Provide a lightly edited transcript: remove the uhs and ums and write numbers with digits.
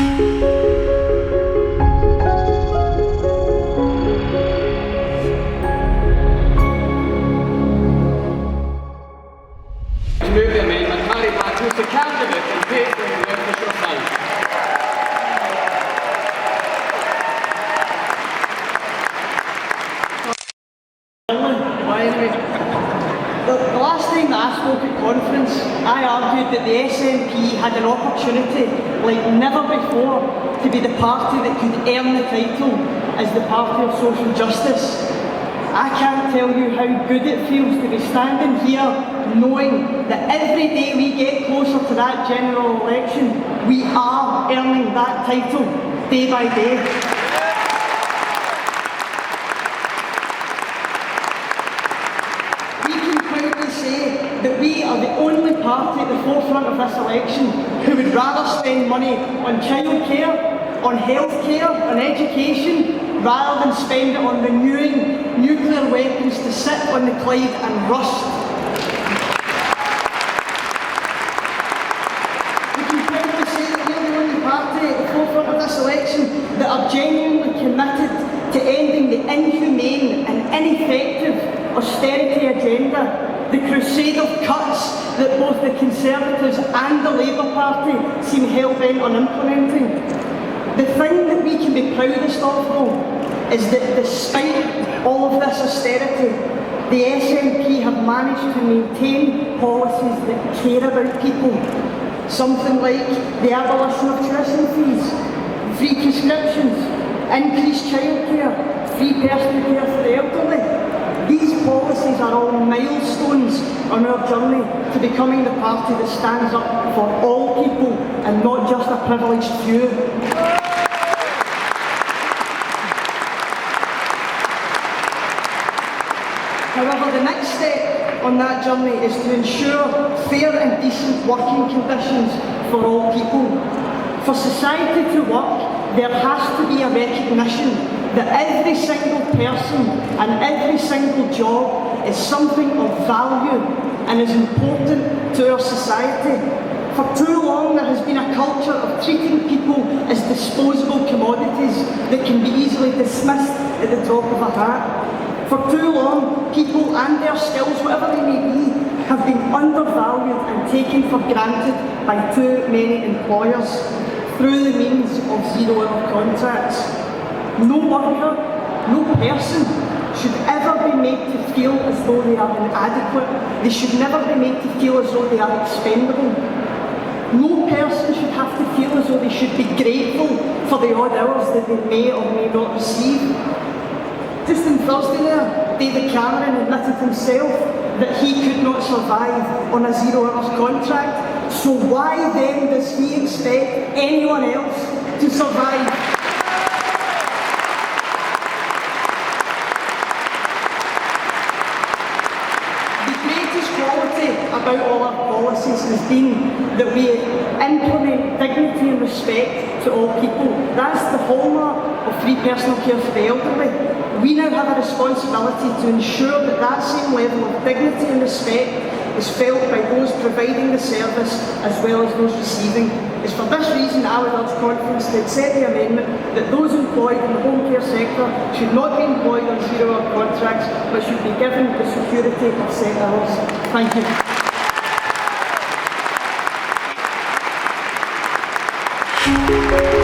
To move the amendment, Mhairi Black, who's the candidate in Paisley and Renfrewshire South. The last time that I spoke at conference, I argued that the SNP had an opportunity, like never before, to be the party that could earn the title as the party of social justice. I can't tell you how good it feels to be standing here knowing that every day we get closer to that general election, we are earning that title day by day. We can proudly say that we are the only party at the forefront of this election who would rather spend money on childcare, on healthcare, on education, rather than spend it on renewing nuclear weapons to sit on the Clyde and rust. We can proudly say that we're the only party at the forefront of this election that are genuinely committed to ending the inhumane and ineffective austerity agenda, the crusade of cuts that both the Conservatives and the Labour Party seem hell-bent on implementing. The thing that we can be proudest of, though, is that despite all of this austerity, the SNP have managed to maintain policies that care about people. Something like the abolition of tuition fees, free prescriptions, increased childcare, free personal care for the elderly. These policies are all milestones on our journey to becoming the party that stands up for all people and not just a privileged few. However, the next step on that journey is to ensure fair and decent working conditions for all people. For society to work, there has to be a recognition that every single person and every single job is something of value and is important to our society. For too long there has been a culture of treating people as disposable commodities that can be easily dismissed at the drop of a hat. For too long, people and their skills, whatever they may be, have been undervalued and taken for granted by too many employers through the means of zero-hour contracts. No worker, no person should ever be made to feel as though they are inadequate. They should never be made to feel as though they are expendable. No person should have to feel as though they should be grateful for the odd hours that they may or may not receive. Just on Thursday there, David Cameron admitted himself that he could not survive on a zero-hours contract. So why then does he expect anyone else to survive? About all our policies has been that we implement dignity and respect to all people. That's the hallmark of free personal care for the elderly. We now have a responsibility to ensure that that same level of dignity and respect is felt by those providing the service as well as those receiving. It's for this reason I would urge conference to accept the amendment that those employed in the home care sector should not be employed on zero-hour contracts but should be given the security of set hours. Thank you. Thank you.